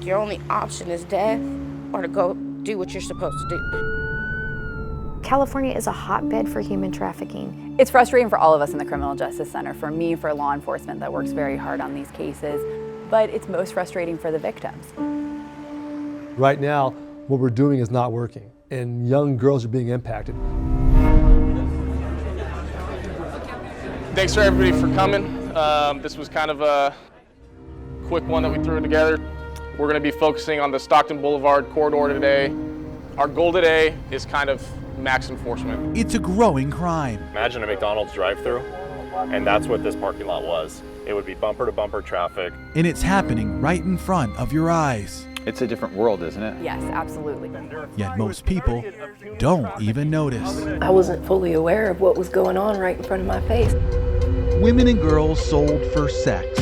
Your only option is death or to go do what you're supposed to do. California is a hotbed for human trafficking. It's frustrating for all of us in the Criminal Justice Center, for me, for law enforcement that works very hard on these cases, but it's most frustrating for the victims. Right now, what we're doing is not working, and young girls are being impacted. Thanks for everybody for coming. This was kind of a quick one that we threw together. We're going to be focusing on the Stockton Boulevard corridor today. Our goal today is kind of max enforcement. It's a growing crime. Imagine a McDonald's drive-thru, and that's what this parking lot was. It would be bumper-to-bumper traffic. And it's happening right in front of your eyes. It's a different world, isn't it? Yes, absolutely. Yet most people don't even notice. I wasn't fully aware of what was going on right in front of my face. Women and girls sold for sex.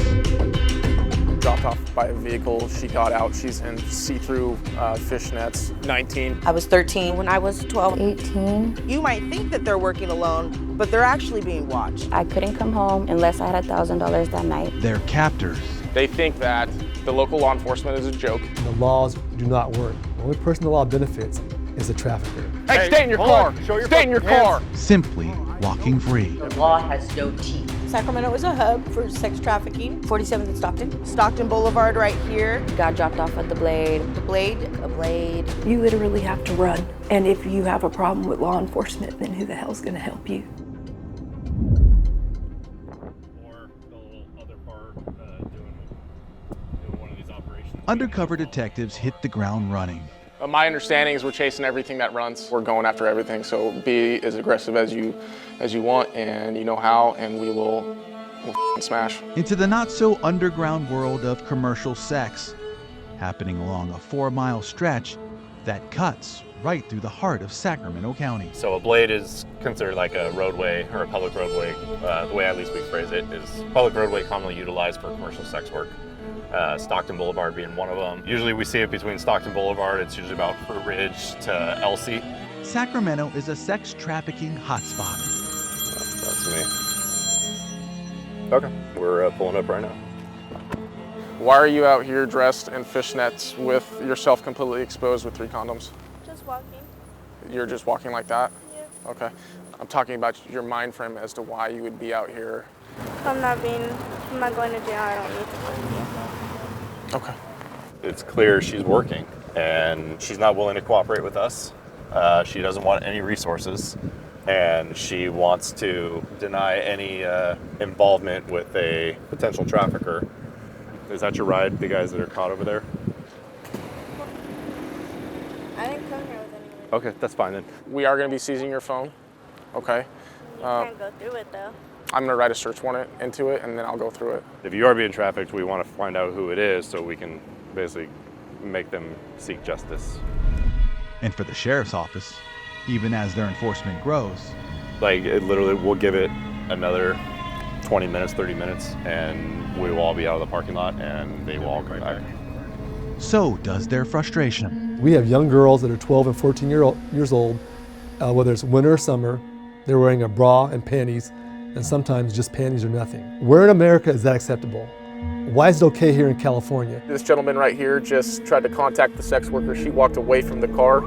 Dropped off by a vehicle, she got out, she's in see-through fishnets, 19. I was 13 when I was 12. 18. You might think that they're working alone, but they're actually being watched. I couldn't come home unless I had $1,000 that night. Their captors. They think that the local law enforcement is a joke. The laws do not work. The only person the law benefits is the trafficker. Hey, stay in your car! Stay in your car! Simply walking free. The law has no teeth. Sacramento is a hub for sex trafficking. 47th and Stockton. Stockton Boulevard right here. Got dropped off at the Blade. The Blade. A Blade. You literally have to run. And if you have a problem with law enforcement, then who the hell's going to help you? Undercover detectives hit the ground running. My understanding is we're chasing everything that runs. We're going after everything, so be as aggressive as you want, and you know how, and we'll smash. Into the not-so underground world of commercial sex, happening along a 4-mile stretch that cuts right through the heart of Sacramento County. So a blade is considered like a roadway or a public roadway. The way at least we phrase it is public roadway commonly utilized for commercial sex work. Stockton Boulevard being one of them. Usually we see it between Stockton Boulevard, it's usually about Fruit Ridge to Elsie. Sacramento is a sex trafficking hotspot. That's me. Okay, we're pulling up right now. Why are you out here dressed in fishnets with yourself completely exposed with 3 condoms? Just walking. You're just walking like that? Yeah. Okay. I'm talking about your mind frame as to why you would be out here. I'm not going to jail. I don't need to. Okay. It's clear she's working and she's not willing to cooperate with us. She doesn't want any resources and she wants to deny any involvement with a potential trafficker. Is that your ride, the guys that are caught over there? I didn't come here with anyone. Okay, that's fine then. We are going to be seizing your phone. Okay. You can't go through it though. I'm going to write a search warrant into it and then I'll go through it. If you are being trafficked, we want to find out who it is so we can basically make them seek justice. And for the sheriff's office, even as their enforcement grows, Like, it literally, we'll give it another 20 minutes, 30 minutes, and we will all be out of the parking lot and they will all come back. so does their frustration. We have young girls that are 12 and 14 years old, whether it's winter or summer, they're wearing a bra and panties, and sometimes just panties or nothing. Where in America is that acceptable? Why is it okay here in California? This gentleman right here just tried to contact the sex worker. She walked away from the car.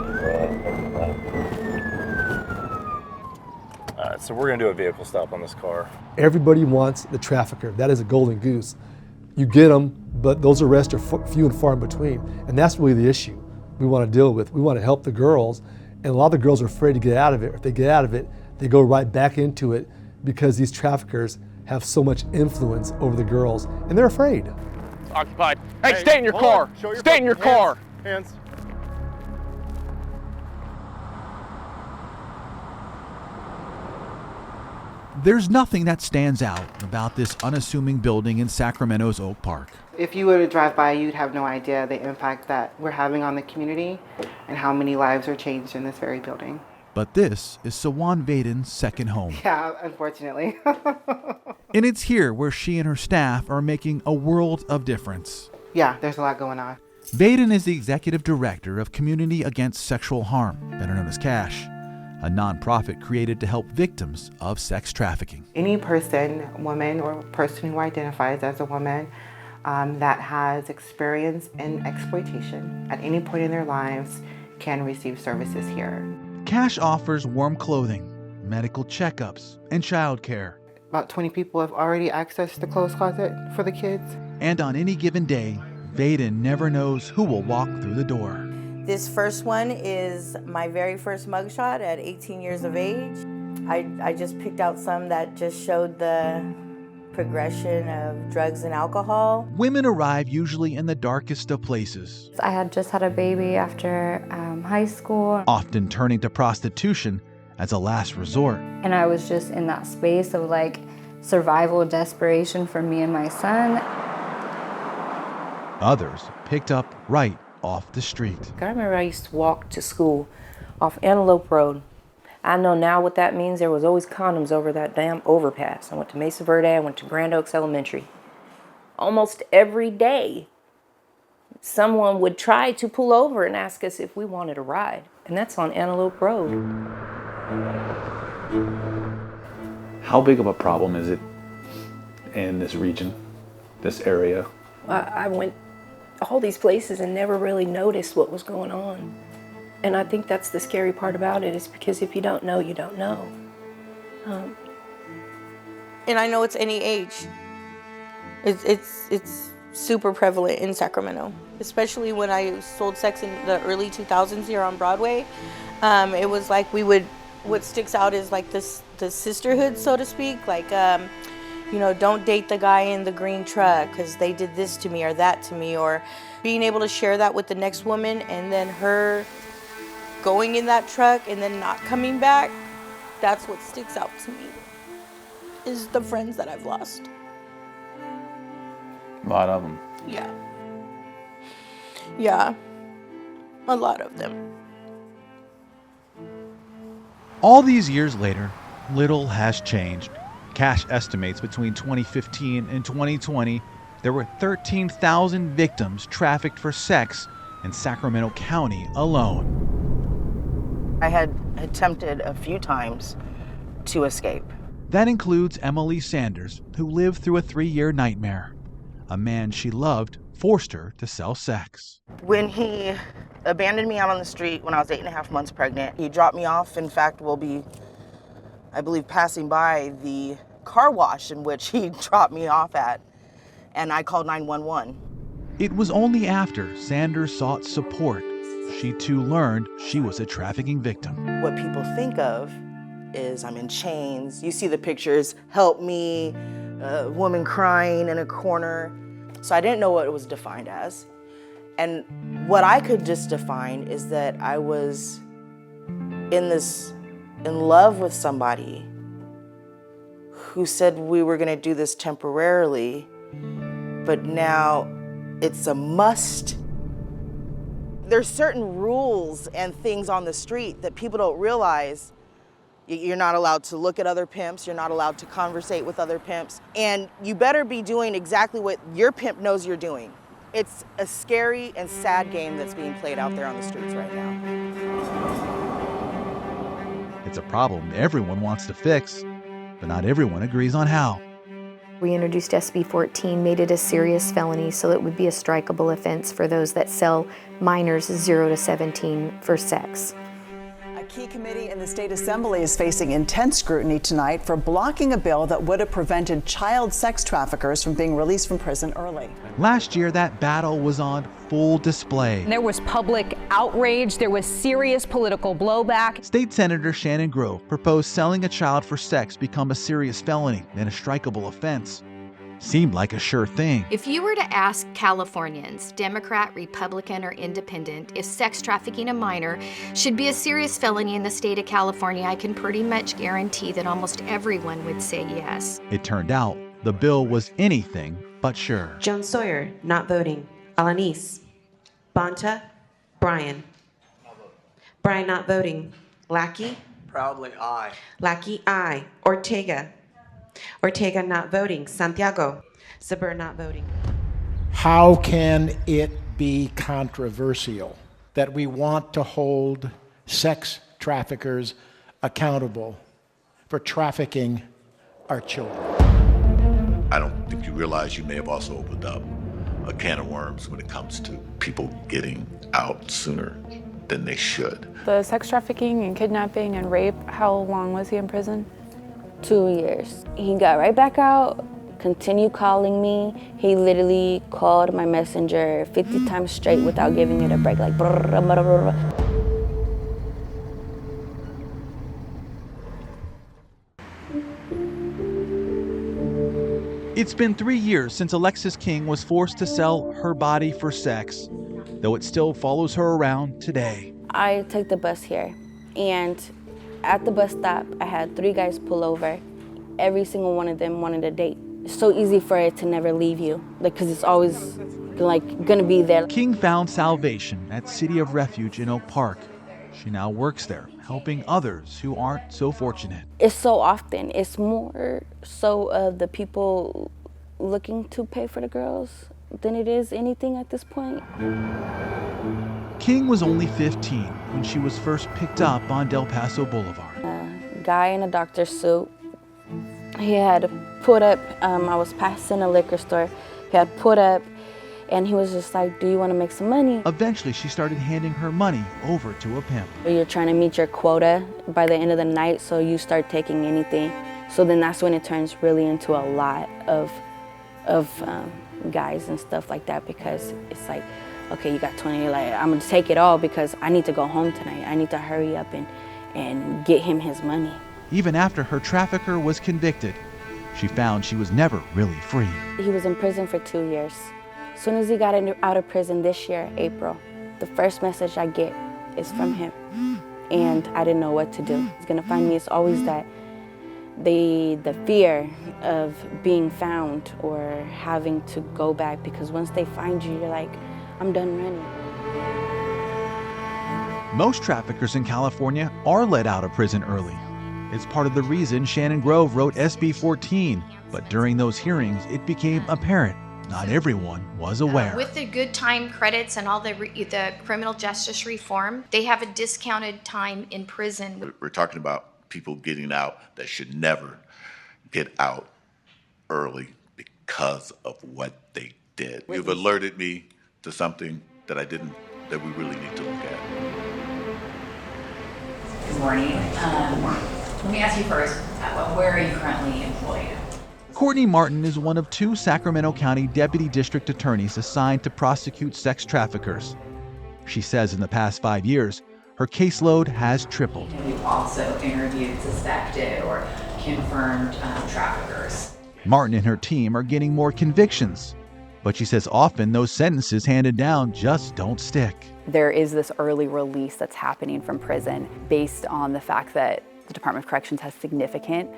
So we're going to do a vehicle stop on this car. Everybody wants the trafficker. That is a golden goose. You get them, but those arrests are few and far in between. And that's really the issue we want to deal with. We want to help the girls, and a lot of the girls are afraid to get out of it. If they get out of it, they go right back into it because these traffickers have so much influence over the girls, and they're afraid. Occupied. Hey, stay in your car. Stay in your car. Hands. There's nothing that stands out about this unassuming building in Sacramento's Oak Park. If you were to drive by, you'd have no idea the impact that we're having on the community and how many lives are changed in this very building. But this is Sawan Vaden's second home. Yeah, unfortunately. And it's here where she and her staff are making a world of difference. Yeah, there's a lot going on. Vaden is the executive director of Community Against Sexual Harm, better known as CASH, a nonprofit created to help victims of sex trafficking. Any person, woman or person who identifies as a woman that has experience in exploitation at any point in their lives can receive services here. Cash offers warm clothing, medical checkups, and childcare. About 20 people have already accessed the clothes closet for the kids. And on any given day, Vaden never knows who will walk through the door. This first one is my very first mugshot at 18 years of age. I just picked out some that just showed the progression of drugs and alcohol. Women arrive usually in the darkest of places. I had just had a baby after high school. Often turning to prostitution as a last resort. And I was just in that space of like survival desperation for me and my son. Others picked up right off the street. I remember I used to walk to school off Antelope Road. I know now what that means. There was always condoms over that damn overpass. I went to Mesa Verde, I went to Grand Oaks Elementary. Almost every day, someone would try to pull over and ask us if we wanted a ride. And that's on Antelope Road. How big of a problem is it in this region, this area? I went all these places and never really noticed what was going on. And I think that's the scary part about it, is because if you don't know, you don't know. And I know it's any age. It's super prevalent in Sacramento, especially when I sold sex in the early 2000s here on Broadway. It was like what sticks out is like the sisterhood, so to speak, like, you know, don't date the guy in the green truck because they did this to me or that to me, or being able to share that with the next woman and then her going in that truck and then not coming back. That's what sticks out to me, is the friends that I've lost. A lot of them. Yeah, a lot of them. All these years later, little has changed. Cash estimates between 2015 and 2020, there were 13,000 victims trafficked for sex in Sacramento County alone. I had attempted a few times to escape. That includes Emily Sanders, who lived through a 3-year nightmare. A man she loved forced her to sell sex. When he abandoned me out on the street when I was 8.5 months pregnant, he dropped me off. In fact, we'll be, I believe, passing by the car wash in which he dropped me off at, and I called 911. It was only after Sanders sought support she too learned she was a trafficking victim. What people think of is I'm in chains. You see the pictures, help me, a woman crying in a corner. So I didn't know what it was defined as. And what I could just define is that I was in love with somebody who said we were gonna do this temporarily, but now it's a must. There's certain rules and things on the street that people don't realize. You're not allowed to look at other pimps, you're not allowed to conversate with other pimps, and you better be doing exactly what your pimp knows you're doing. It's a scary and sad game that's being played out there on the streets right now. It's a problem everyone wants to fix, but not everyone agrees on how. We introduced SB 14, made it a serious felony so it would be a strikeable offense for those that sell minors 0 to 17 for sex. A key committee in the state assembly is facing intense scrutiny tonight for blocking a bill that would have prevented child sex traffickers from being released from prison early. Last year, that battle was on full display. There was public outrage. There was serious political blowback. State Senator Shannon Grove proposed selling a child for sex become a serious felony and a strikeable offense. Seemed like a sure thing. If you were to ask Californians, Democrat, Republican, or Independent, if sex trafficking a minor should be a serious felony in the state of California, I can pretty much guarantee that almost everyone would say yes. It turned out the bill was anything but sure. Joan Sawyer, not voting. Alanis. Bonta. Brian. Brian, not voting. Lackey. Proudly aye. Lackey, aye. Ortega. Ortega, not voting. Santiago. Saber, not voting. How can it be controversial that we want to hold sex traffickers accountable for trafficking our children. I don't think you realize you may have also opened up a can of worms when it comes to people getting out sooner than they should. The sex trafficking and kidnapping and rape, how long was he in prison? 2 years. He got right back out, continued calling me. He literally called my messenger 50 times straight without giving it a break, like brr, brr, brr, brr. It's been 3 years since Alexis King was forced to sell her body for sex, though it still follows her around today. I took the bus here, and at the bus stop, I had 3 guys pull over. Every single one of them wanted a date. It's so easy for it to never leave you, because it's always like gonna be there. King found salvation at City of Refuge in Oak Park. She now works there, helping others who aren't so fortunate. It's so often, it's more so of the people looking to pay for the girls than it is anything at this point. King was only 15 when she was first picked up on Del Paso Boulevard. A guy in a doctor's suit, he had put up, I was passing a liquor store, he had put up, and he was just like, do you want to make some money? Eventually, she started handing her money over to a pimp. You're trying to meet your quota by the end of the night, so you start taking anything. So then that's when it turns really into a lot of guys and stuff like that, because it's like, okay, you got 20, you're like, I'm gonna take it all because I need to go home tonight. I need to hurry up and get him his money. Even after her trafficker was convicted, she found she was never really free. He was in prison for 2 years. As soon as he got out of prison this year, April, the first message I get is from him. And I didn't know what to do. He's gonna find me. It's always that the fear of being found or having to go back, because once they find you, you're like, I'm done running. Most traffickers in California are let out of prison early. It's part of the reason Shannon Grove wrote SB 14, but during those hearings, it became apparent not everyone was aware. With the good time credits and all the criminal justice reform, they have a discounted time in prison. We're talking about people getting out that should never get out early because of what they did. You've alerted me to something that that we really need to look at. Good morning. Let me ask you first, where are you currently employed? Courtney Martin is one of 2 Sacramento County Deputy District Attorneys assigned to prosecute sex traffickers. She says in the past 5 years, her caseload has tripled. And we've also interviewed suspected or confirmed traffickers. Martin and her team are getting more convictions, but she says often those sentences handed down just don't stick. There is this early release that's happening from prison based on the fact that the Department of Corrections has significant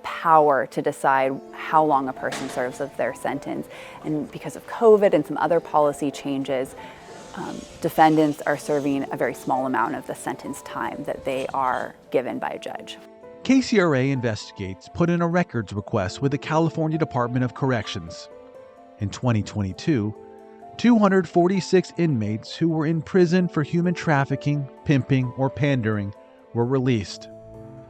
power to decide how long a person serves of their sentence. And because of COVID and some other policy changes, defendants are serving a very small amount of the sentence time that they are given by a judge. KCRA Investigates put in a records request with the California Department of Corrections. In 2022, 246 inmates who were in prison for human trafficking, pimping, or pandering were released.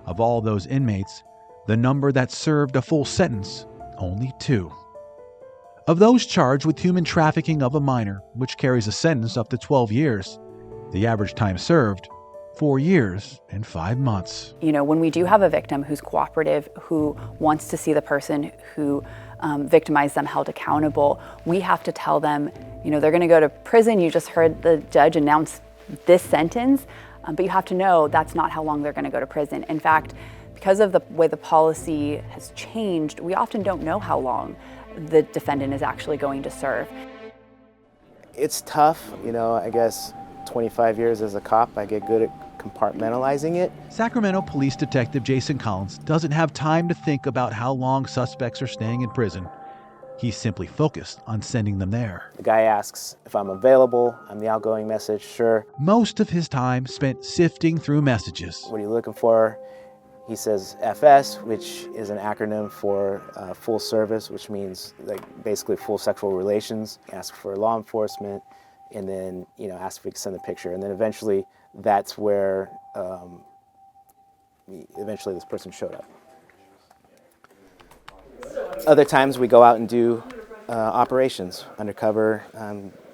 Of all those inmates, the number that served a full sentence, only 2. Of those charged with human trafficking of a minor, which carries a sentence up to 12 years, the average time served, 4 years and 5 months. You know, when we do have a victim who's cooperative, who wants to see the person who victimized them held accountable, we have to tell them, you know, they're gonna go to prison. You just heard the judge announce this sentence, but you have to know that's not how long they're gonna go to prison. In fact, because of the way the policy has changed, we often don't know how long the defendant is actually going to serve. It's tough, you know, I guess 25 years as a cop, I get good at compartmentalizing it. Sacramento Police Detective Jason Collins doesn't have time to think about how long suspects are staying in prison. He's simply focused on sending them there. The guy asks if I'm available. I'm the outgoing message, sure. Most of his time spent sifting through messages. What are you looking for? He says FS, which is an acronym for full service, which means like basically full sexual relations. Ask for law enforcement, and then ask if we can send a picture. And then eventually that's where eventually this person showed up. Other times we go out and do operations, undercover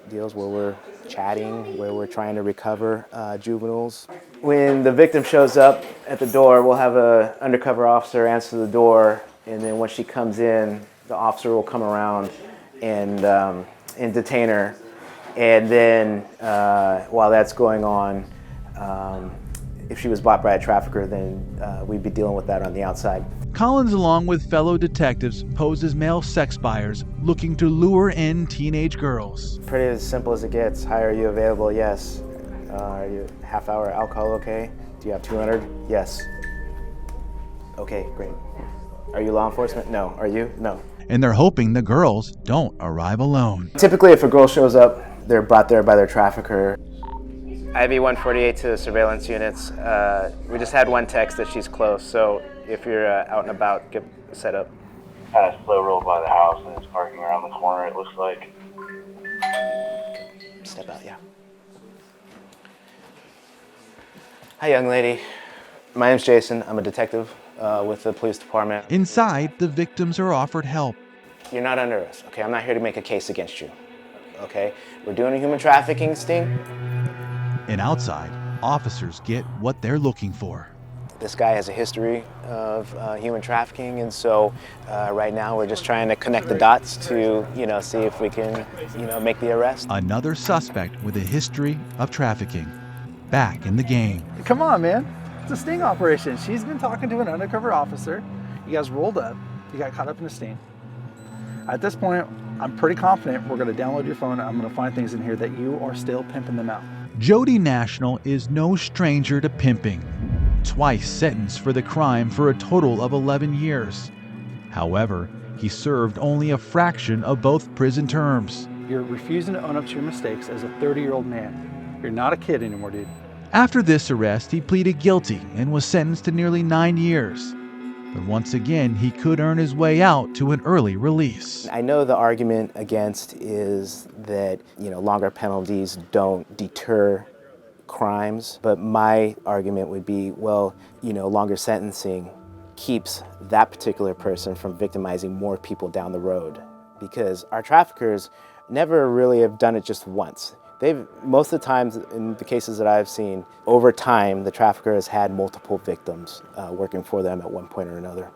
deals where we're chatting, where we're trying to recover juveniles. When the victim shows up at the door, we'll have an undercover officer answer the door, and then when she comes in, the officer will come around and detain her. And then while that's going on, if she was bought by a trafficker, then we'd be dealing with that on the outside. Collins, along with fellow detectives, pose as male sex buyers looking to lure in teenage girls. Pretty as simple as it gets. Hi, are you available? Yes. Are you half-hour alcohol okay? Do you have 200? Yes. Okay, great. Are you law enforcement? No. Are you? No. And they're hoping the girls don't arrive alone. Typically, if a girl shows up, they're brought there by their trafficker. IV 148 to the surveillance units. We just had one text that she's close, so if you're out and about, get set up. Kind of slow rolled by the house and it's parking around the corner, it looks like. Step out, yeah. Hi, young lady. My name's Jason. I'm a detective with the police department. Inside, the victims are offered help. You're not under arrest, okay? I'm not here to make a case against you, okay? We're doing a human trafficking sting. And outside, officers get what they're looking for. This guy has a history of human trafficking, and so right now we're just trying to connect the dots to, see if we can, make the arrest. Another suspect with a history of trafficking, back in the game. Come on, man. It's a sting operation. She's been talking to an undercover officer. You guys rolled up. You got caught up in a sting. At this point, I'm pretty confident we're going to download your phone and I'm going to find things in here that you are still pimping them out. Jody National is no stranger to pimping. Twice sentenced for the crime for a total of 11 years. However, he served only a fraction of both prison terms. You're refusing to own up to your mistakes as a 30-year-old man. You're not a kid anymore, dude. After this arrest, he pleaded guilty and was sentenced to nearly 9 years. But once again, he could earn his way out to an early release. I know the argument against is that, longer penalties don't deter crimes, but my argument would be, longer sentencing keeps that particular person from victimizing more people down the road, because our traffickers never really have done it just once. Most of the times, in the cases that I've seen, over time, the trafficker has had multiple victims working for them at one point or another.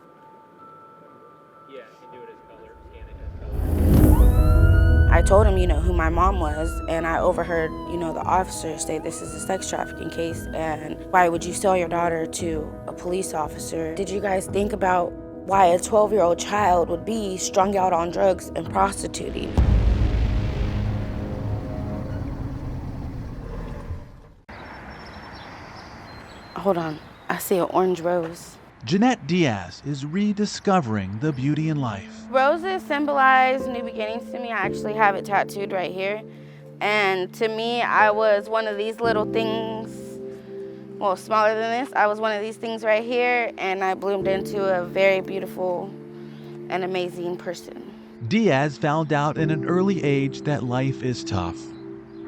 I told him, who my mom was, and I overheard, the officer say this is a sex trafficking case, and why would you sell your daughter to a police officer? Did you guys think about why a 12-year-old child would be strung out on drugs and prostituting? Hold on, I see an orange rose. Jeanette Diaz is rediscovering the beauty in life. Roses symbolize new beginnings to me. I actually have it tattooed right here. And to me, I was one of these little things, well, smaller than this. I was one of these things right here, and I bloomed into a very beautiful and amazing person. Diaz found out at an early age that life is tough.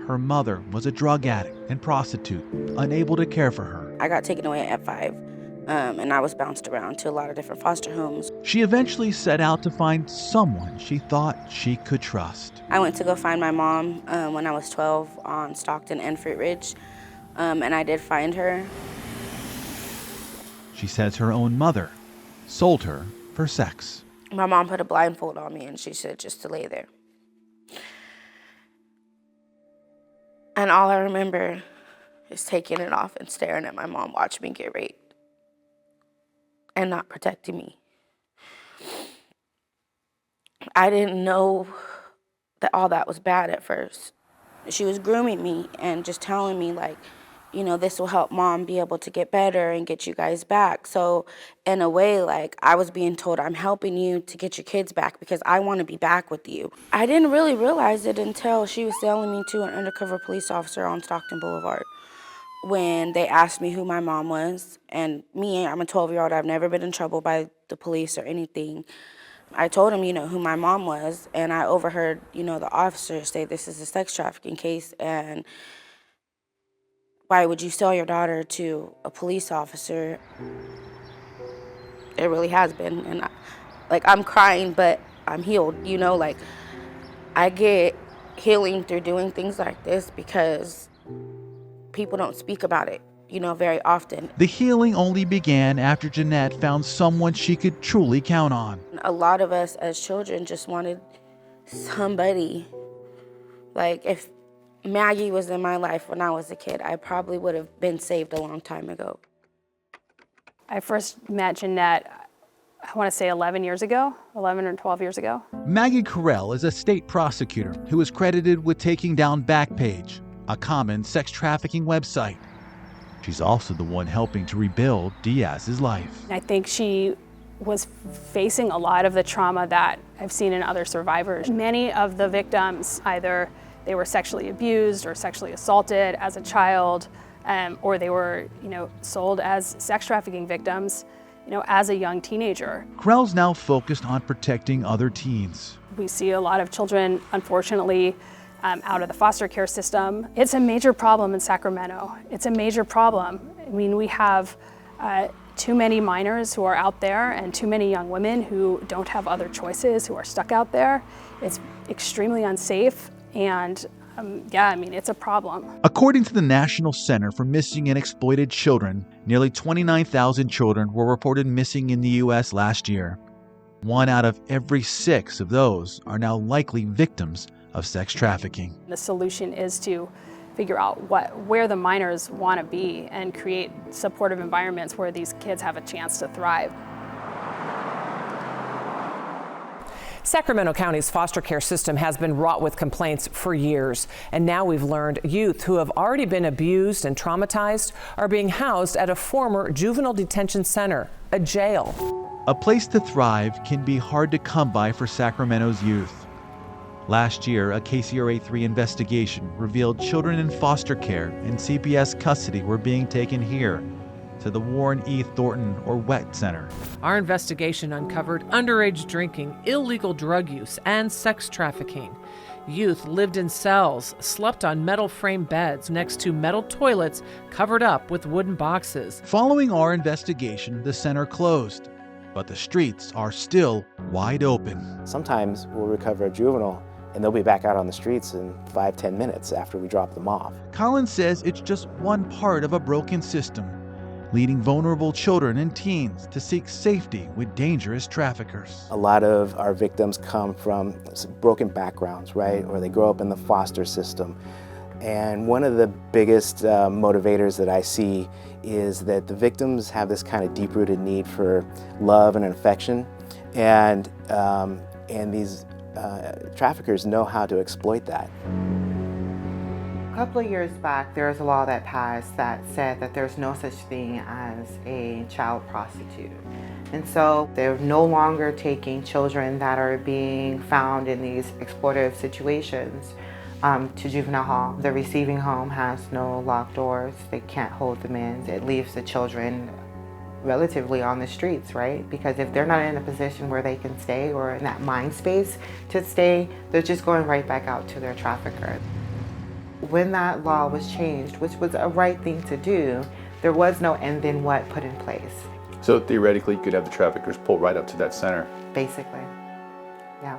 Her mother was a drug addict and prostitute, unable to care for her. I got taken away at 5, and I was bounced around to a lot of different foster homes. She eventually set out to find someone she thought she could trust. I went to go find my mom when I was 12 on Stockton and Fruit Ridge, and I did find her. She says her own mother sold her for sex. My mom put a blindfold on me, and she said just to lay there. And all I remember is taking it off and staring at my mom watch me get raped and not protecting me. I didn't know that all that was bad at first. She was grooming me and just telling me, like, this will help mom be able to get better and get you guys back. So in a way, like, I was being told, I'm helping you to get your kids back because I want to be back with you. I didn't really realize it until she was selling me to an undercover police officer on Stockton Boulevard when they asked me who my mom was. And me, I'm a 12-year-old. I've never been in trouble by the police or anything. I told him, who my mom was, and I overheard, the officer say this is a sex trafficking case, and why would you sell your daughter to a police officer? It really has been. And I'm crying, but I'm healed, I get healing through doing things like this because people don't speak about it, very often. The healing only began after Jeanette found someone she could truly count on. A lot of us as children just wanted somebody. Like, if Maggie was in my life when I was a kid, I probably would have been saved a long time ago. I first met Jeanette, I want to say 11 or 12 years ago. Maggie Carell is a state prosecutor who is credited with taking down Backpage, a common sex trafficking website. She's also the one helping to rebuild Diaz's life. I think she was facing a lot of the trauma that I've seen in other survivors. Many of the victims, either they were sexually abused or sexually assaulted as a child, or they were, sold as sex trafficking victims, as a young teenager. Carell's now focused on protecting other teens. We see a lot of children, unfortunately, out of the foster care system. It's a major problem in Sacramento. It's a major problem. I mean, we have too many minors who are out there and too many young women who don't have other choices, who are stuck out there. It's extremely unsafe, and it's a problem. According to the National Center for Missing and Exploited Children, nearly 29,000 children were reported missing in the U.S. last year. 1 out of every 6 of those are now likely victims of sex trafficking. The solution is to figure out where the minors want to be and create supportive environments where these kids have a chance to thrive. Sacramento County's foster care system has been wrought with complaints for years, and now we've learned youth who have already been abused and traumatized are being housed at a former juvenile detention center, a jail. A place to thrive can be hard to come by for Sacramento's youth. Last year, a KCRA3 investigation revealed children in foster care in CPS custody were being taken here to the Warren E. Thornton, or WET Center. Our investigation uncovered underage drinking, illegal drug use, and sex trafficking. Youth lived in cells, slept on metal frame beds next to metal toilets covered up with wooden boxes. Following our investigation, the center closed, but the streets are still wide open. Sometimes we'll recover a juvenile and they'll be back out on the streets in 5-10 minutes after we drop them off. Collins says it's just one part of a broken system, leading vulnerable children and teens to seek safety with dangerous traffickers. A lot of our victims come from broken backgrounds, right? Or they grow up in the foster system. And one of the biggest motivators that I see is that the victims have this kind of deep-rooted need for love and affection, and these traffickers know how to exploit that. A couple of years back, there was a law that passed that said that there's no such thing as a child prostitute. And so they're no longer taking children that are being found in these exploitative situations to juvenile hall. The receiving home has no locked doors. They can't hold them in. It leaves the children relatively on the streets, right? Because if they're not in a position where they can stay or in that mind space to stay, they're just going right back out to their trafficker. When that law was changed, which was a right thing to do, there was no and then what put in place. So theoretically, you could have the traffickers pull right up to that center. Basically, yeah.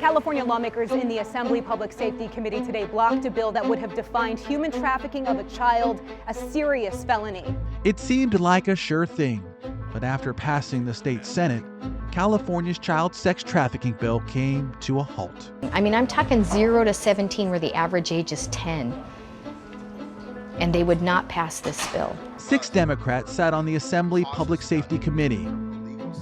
California lawmakers in the Assembly Public Safety Committee today blocked a bill that would have defined human trafficking of a child a serious felony. It seemed like a sure thing, but after passing the state Senate, California's child sex trafficking bill came to a halt. I mean, I'm talking 0 to 17 where the average age is 10. And they would not pass this bill. 6 Democrats sat on the Assembly Public Safety Committee.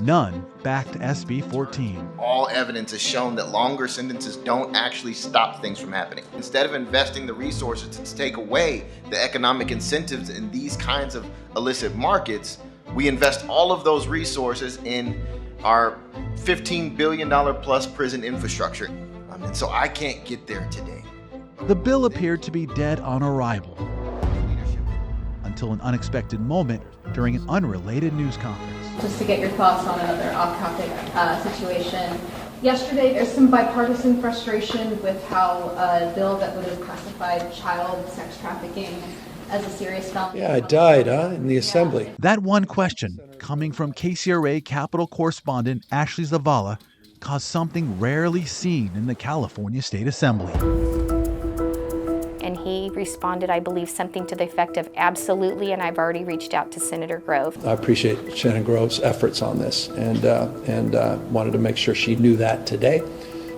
None backed SB 14. All evidence has shown that longer sentences don't actually stop things from happening. Instead of investing the resources to take away the economic incentives in these kinds of illicit markets, we invest all of those resources in our $15 billion plus prison infrastructure. And so I can't get there today. The bill appeared to be dead on arrival until an unexpected moment during an unrelated news conference. Just to get your thoughts on another off-topic situation. Yesterday, there's some bipartisan frustration with how a bill that would have classified child sex trafficking as a serious felony. Yeah, it died, in the assembly. That one question, coming from KCRA Capitol correspondent Ashley Zavala, caused something rarely seen in the California State Assembly. And he responded, I believe, something to the effect of absolutely, and I've already reached out to Senator Grove. I appreciate Shannon Grove's efforts on this and wanted to make sure she knew that today.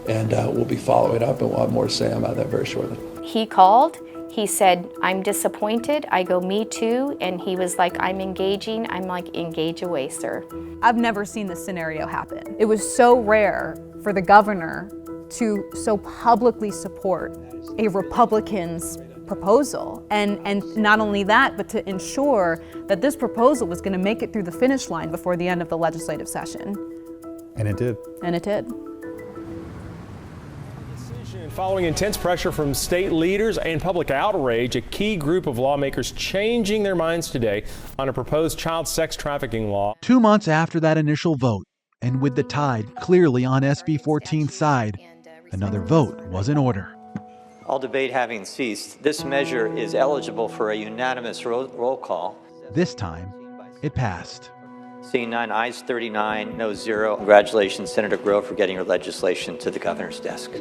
And we'll be following up, and we'll have more to say about that very shortly. He called. He said, I'm disappointed. I go, me too. And he was like, I'm engaging. I'm like, engage away, sir. I've never seen this scenario happen. It was so rare for the governor to so publicly support a Republican's proposal. And not only that, but to ensure that this proposal was going to make it through the finish line before the end of the legislative session. And it did. And it did. Following intense pressure from state leaders and public outrage, a key group of lawmakers changing their minds today on a proposed child sex trafficking law. 2 months after that initial vote, and with the tide clearly on SB 14's side, another vote was in order. All debate having ceased, this measure is eligible for a unanimous roll call. This time, it passed. Seeing none, ayes 39, no 0. Congratulations, Senator Grove, for getting your legislation to the governor's desk.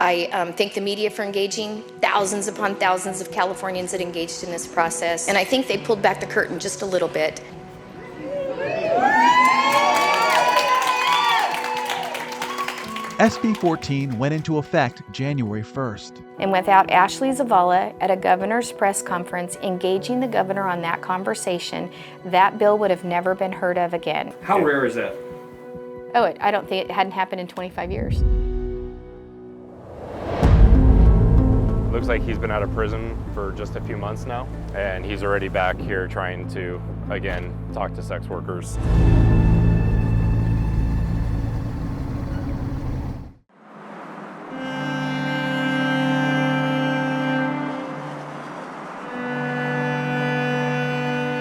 I thank the media for engaging, thousands upon thousands of Californians that engaged in this process. And I think they pulled back the curtain just a little bit. SB 14 went into effect January 1st. And without Ashley Zavala at a governor's press conference engaging the governor on that conversation, that bill would have never been heard of again. How rare is that? Oh, I don't think it hadn't happened in 25 years. Looks like he's been out of prison for just a few months now, and he's already back here trying to, again, talk to sex workers.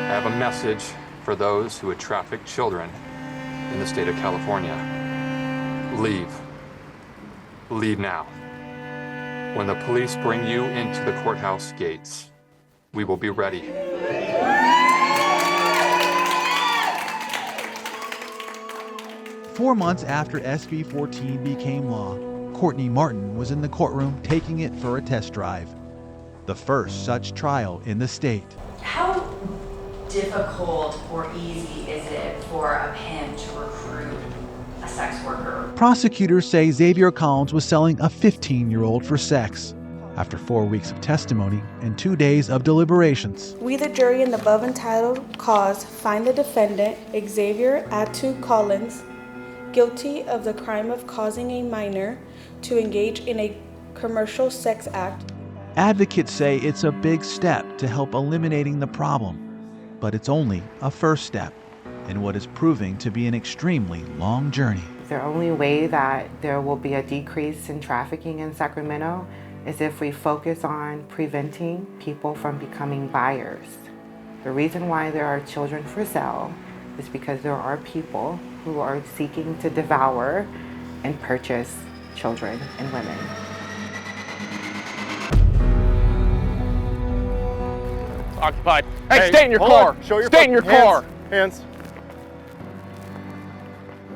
I have a message for those who would traffic children in the state of California. Leave. Leave now. When the police bring you into the courthouse gates, we will be ready. 4 months after SB 14 became law, Courtney Martin was in the courtroom taking it for a test drive. The first such trial in the state. How difficult or easy is it for a pimp to recruit a sex worker? Prosecutors say Xavier Collins was selling a 15-year-old for sex. After 4 weeks of testimony and 2 days of deliberations, We, the jury in the above entitled cause, find the defendant, Xavier Atu Collins, guilty of the crime of causing a minor to engage in a commercial sex act. advocates say it's a big step to help eliminating the problem, but it's only a first step in what is proving to be an extremely long journey. The only way that there will be a decrease in trafficking in Sacramento is if we focus on preventing people from becoming buyers. The reason why there are children for sale is because there are people who are seeking to devour and purchase children and women. Occupied. Hey, stay in your car. Show your Stay in your car. Hands.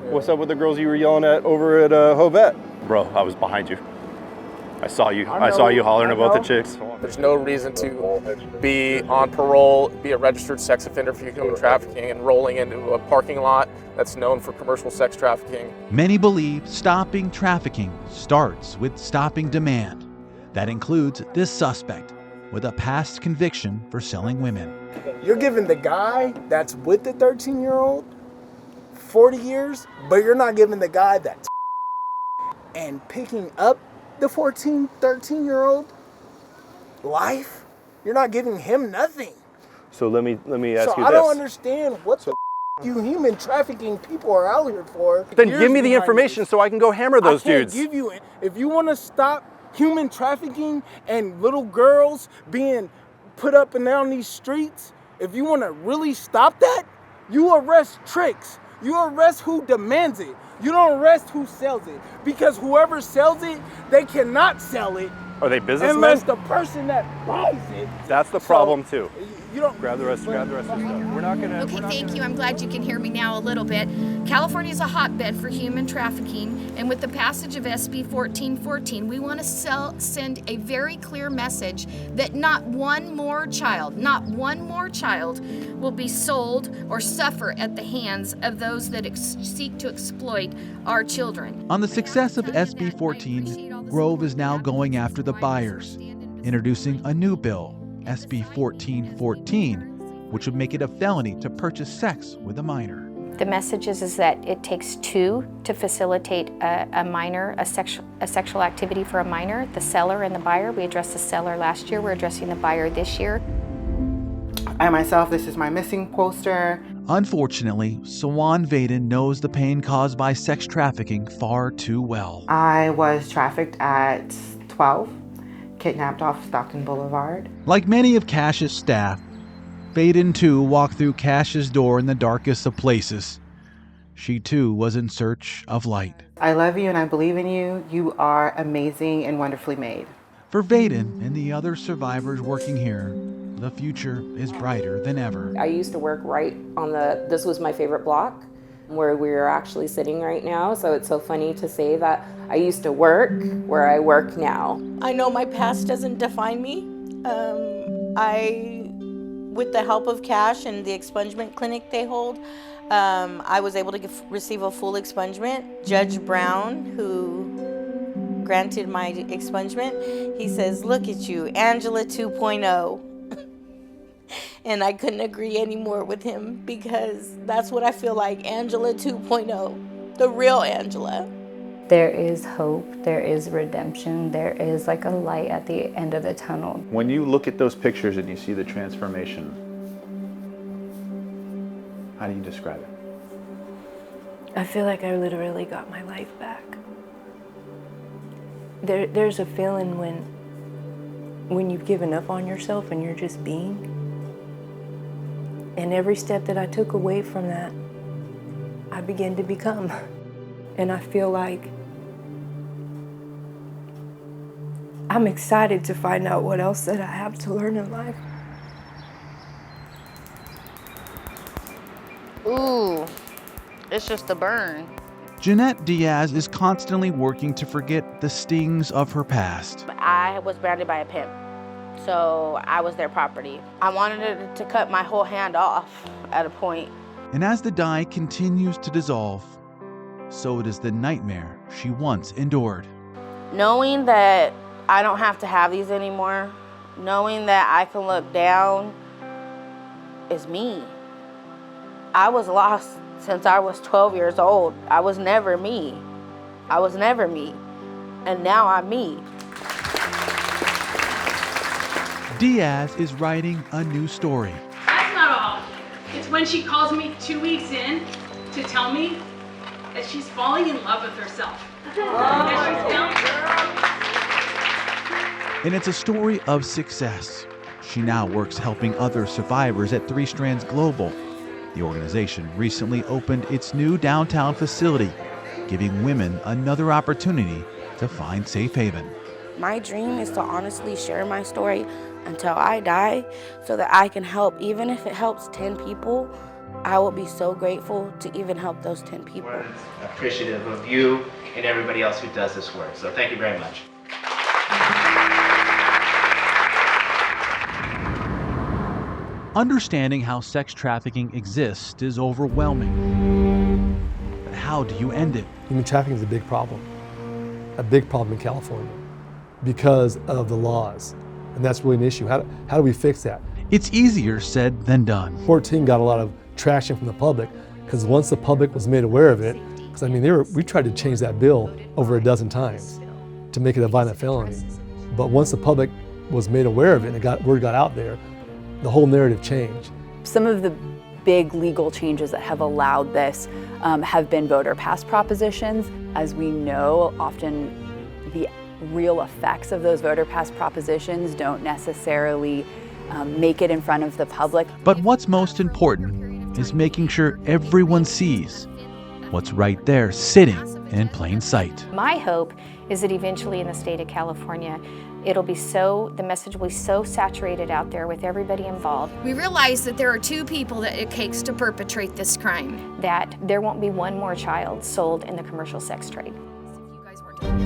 What's up with the girls you were yelling at over at Hovette? Bro, I was behind you. I saw you. I saw you hollering about the chicks. There's no reason to be on parole, be a registered sex offender for human trafficking, and rolling into a parking lot that's known for commercial sex trafficking. Many believe stopping trafficking starts with stopping demand. That includes this suspect with a past conviction for selling women. You're giving the guy that's with the 13-year-old 40 years, but you're not giving the guy that's and picking up the 14, 13-year-old life. You're not giving him nothing. So let me ask you this. I don't understand what the you human trafficking people are out here for. Then give me the information so I can go hammer those dudes. I can't give you it. If you want to stop human trafficking and little girls being put up and down these streets, If you want to really stop that, you arrest tricks. You arrest who demands it. You don't arrest who sells it. Because whoever sells it, they cannot sell it. Are they businessmen? Unless the person that buys it. That's the problem too. You don't grab the rest of your stuff. We're not gonna. Okay, thank you. I'm glad you can hear me now a little bit. California is a hotbed for human trafficking, and with the passage of SB 1414, we want to send a very clear message that not one more child will be sold or suffer at the hands of those that seek to exploit our children. On the success of SB 14, Grove is now going after the buyers, introducing a new bill, SB 1414, which would make it a felony to purchase sex with a minor. The message is that it takes two to facilitate a minor, a sexual activity for a minor, the seller and the buyer. We addressed the seller last year, we're addressing the buyer this year. I myself, this is my missing poster. Unfortunately, Sawan Vaden knows the pain caused by sex trafficking far too well. I was trafficked at 12, kidnapped off Stockton Boulevard. Like many of Cash's staff, Vaden too walked through Cash's door in the darkest of places. She too was in search of light. I love you and I believe in you. You are amazing and wonderfully made. For Vaden and the other survivors working here, the future is brighter than ever. I used to work right on this was my favorite block where we're actually sitting right now. So it's so funny to say that I used to work where I work now. I know my past doesn't define me. With the help of Cash and the expungement clinic they hold, I was able to receive a full expungement. Judge Brown, who granted my expungement, he says, "Look at you, Angela 2.0. And I couldn't agree anymore with him because that's what I feel like, Angela 2.0, the real Angela. There is hope, there is redemption, there is like a light at the end of the tunnel. When you look at those pictures and you see the transformation, how do you describe it? I feel like I literally got my life back. There's a feeling when you've given up on yourself and you're just being. And every step that I took away from that, I began to become. And I feel like I'm excited to find out what else that I have to learn in life. Ooh, it's just a burn. Jeanette Diaz is constantly working to forget the stings of her past. I was branded by a pimp, so I was their property. I wanted to cut my whole hand off at a point. And as the die continues to dissolve, so does the nightmare she once endured. Knowing that I don't have to have these anymore, knowing that I can look down is me. I was lost since I was 12 years old. I was never me. I was never me. And now I'm me. Diaz is writing a new story. That's not all. It's when she calls me 2 weeks in to tell me that she's falling in love with herself. And it's a story of success. She now works helping other survivors at 3 Strands Global. The organization recently opened its new downtown facility, giving women another opportunity to find safe haven. My dream is to honestly share my story until I die so that I can help. Even if it helps 10 people, I will be so grateful to even help those 10 people. We're appreciative of you and everybody else who does this work. So thank you very much. Understanding how sex trafficking exists is overwhelming. But how do you end it? Human trafficking is a big problem in California because of the laws. And that's really an issue. How do we fix that? It's easier said than done. 14 got a lot of traction from the public because once the public was made aware of it, because I mean, we tried to change that bill over a dozen times to make it a violent felony. But once the public was made aware of it and word got out there, the whole narrative changed. Some of the big legal changes that have allowed this have been voter pass propositions. As we know, often the real effects of those voter pass propositions don't necessarily make it in front of the public. But what's most important is making sure everyone sees what's right there sitting in plain sight. My hope is that eventually in the state of California, the message will be so saturated out there with everybody involved. We realize that there are 2 people that it takes to perpetrate this crime. That there won't be one more child sold in the commercial sex trade.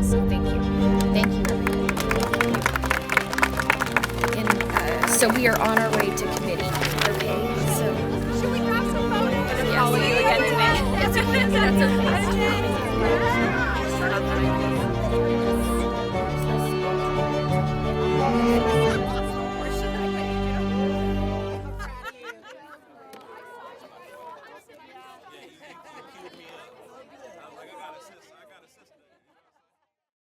So thank you. Thank you, everybody. And so we are on our way to committee. Okay, so. Should we grab some photos? I'm going to follow you again today. That's okay.